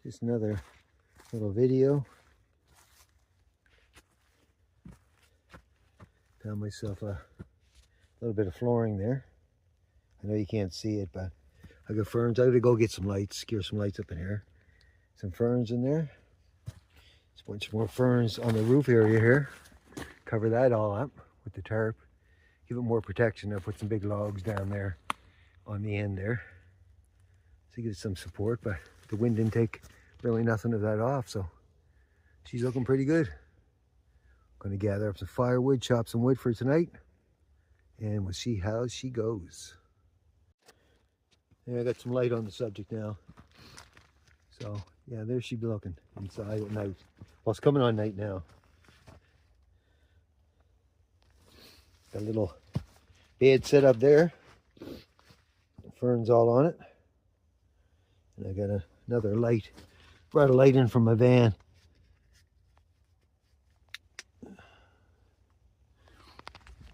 Just another little video. Found myself a little bit of flooring there. I know you can't see it, but I got ferns. I gotta go get some lights, secure some lights up in here. Some ferns in there. There's a bunch more ferns on the roof area here. Cover that all up with the tarp. Give it more protection. I put some big logs down there on the end there to give it some support, but the wind didn't take really nothing of that off, so she's looking pretty good. Going to gather up some firewood, chop some wood for tonight, and we'll see how she goes. And I got some light on the subject now. So yeah, there she'd be looking inside at night. Well, it's coming on night now. Got a little bed set up there. The ferns all on it. And I got another light. Brought a light in from my van.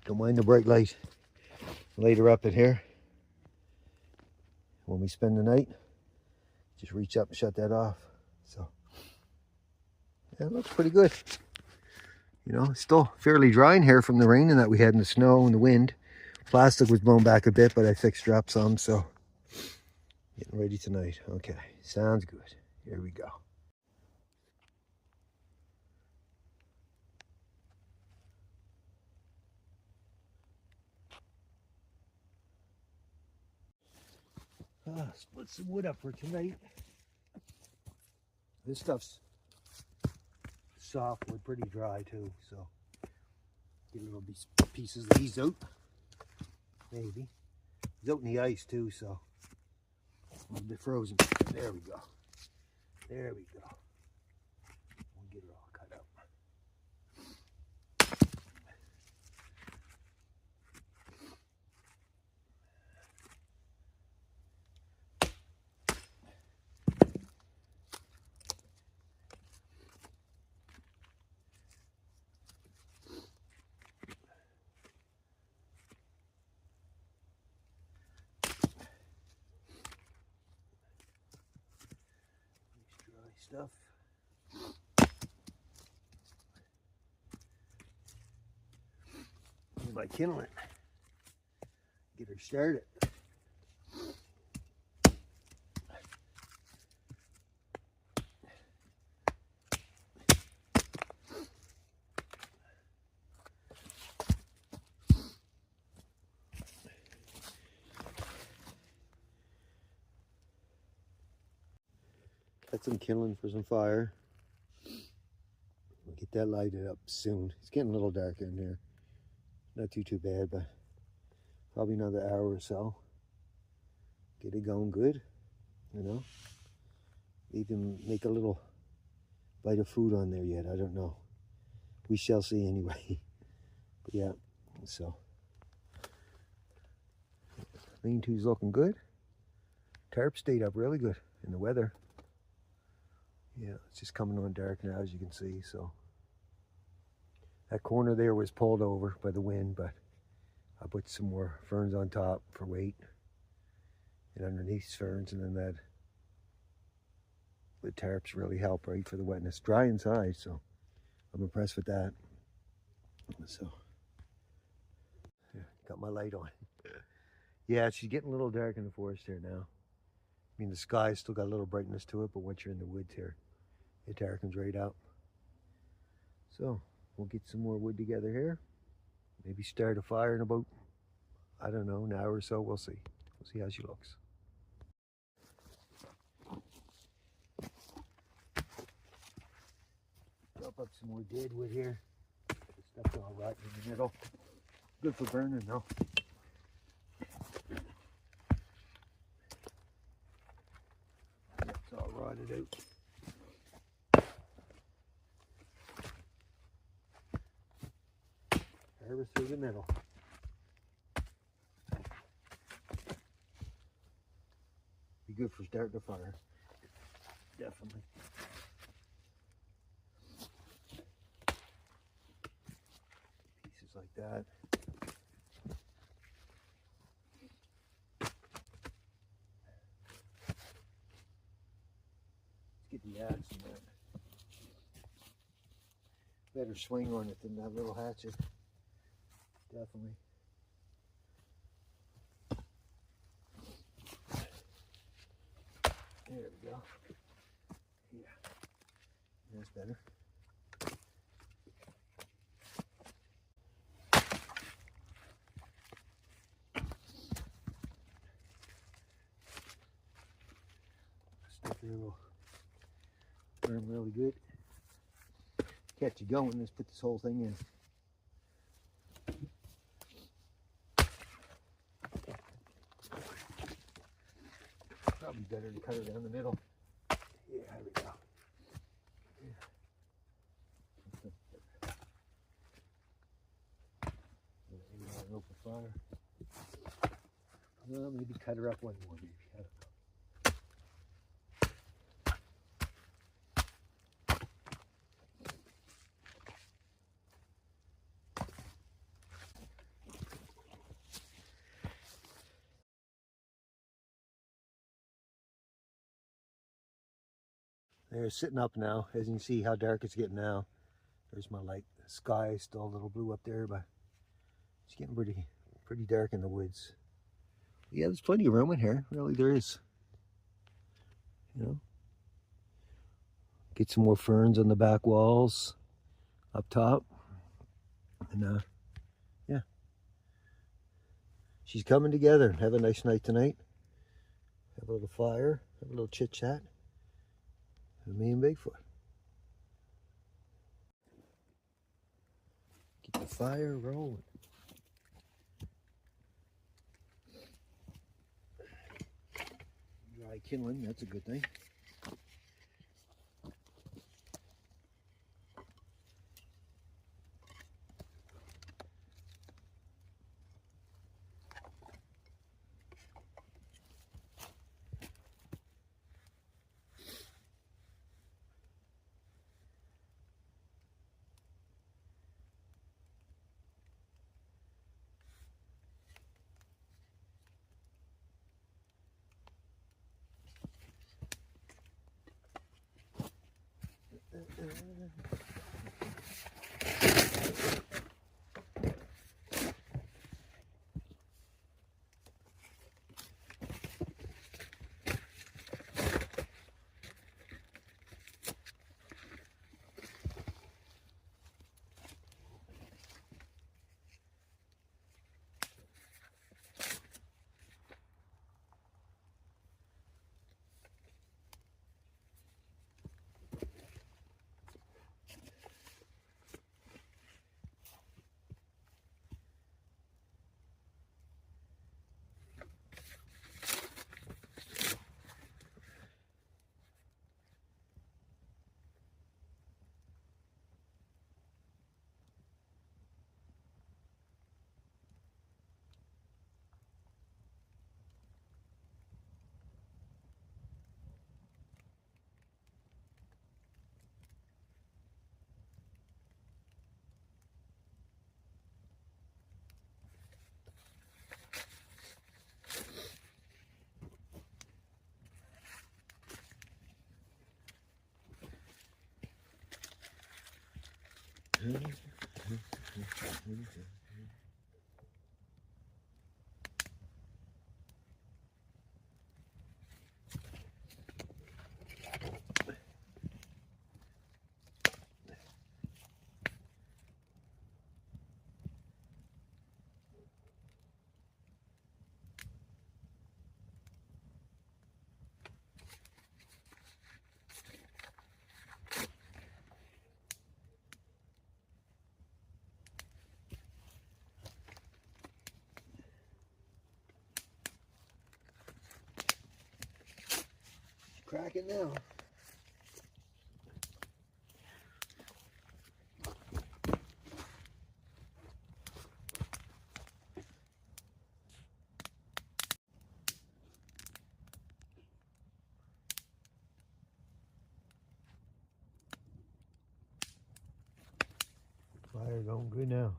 Don't mind the bright light. Light her up in here. When we spend the night, just reach up and shut that off. So yeah, it looks pretty good. You know, it's still fairly dry in here from the rain and that we had in the snow and the wind. Plastic was blown back a bit, but I fixed her up some, so getting ready tonight. Okay, sounds good. Here we go. Split some wood up for tonight. This stuff's soft wood, pretty dry too, so get a little pieces of these out. Maybe. It's out in the ice too, so a little bit frozen. There we go. There we go. We'll get it all cut out. Stuff. My kindling. Get her started. Got some kindling for some fire. We'll get that lighted up soon. It's getting a little darker in here. Not too bad, but probably another hour or so. Get it going good, you know. Even make a little bite of food on there yet. I don't know. We shall see anyway. But yeah, so lean-to's looking good. Tarp stayed up really good in the weather. Yeah, it's just coming on dark now, as you can see, so. That corner there was pulled over by the wind, but I put some more ferns on top for weight. And underneath ferns, and then the tarps really help, right, for the wetness. Dry inside, so I'm impressed with that. So, yeah, got my light on. Yeah, she's getting a little dark in the forest here now. I mean, the sky's still got a little brightness to it, but once you're in the woods here, it darkens right out. So we'll get some more wood together here. Maybe start a fire in about, I don't know, an hour or so. We'll see. We'll see how she looks. Chop up some more dead wood here. The stuff's all rotten in the middle. Good for burning though. It's all rotted out. Harvest through the middle. Be good for starting a fire. Definitely. Pieces like that. It's the axe and that. Better swing on it than that little hatchet. Definitely. There we go. Yeah, that's better. Stick here will burn really good. Catch you going, let's put this whole thing in. Probably better to cut it down the middle. Yeah, there we go. Yeah. An open fire. Well, maybe cut her up one more, maybe. I don't know. They're sitting up now. As you can see how dark it's getting now. There's my light. The sky is still a little blue up there, but it's getting pretty dark in the woods. Yeah, there's plenty of room in here. Really, there is. You know, get some more ferns on the back walls, up top, and yeah, she's coming together. Have a nice night tonight. Have a little fire. Have a little chit chat. Me and Bigfoot. Get the fire rolling. Dry kindling, that's a good thing. Cracking now. Fire going good now.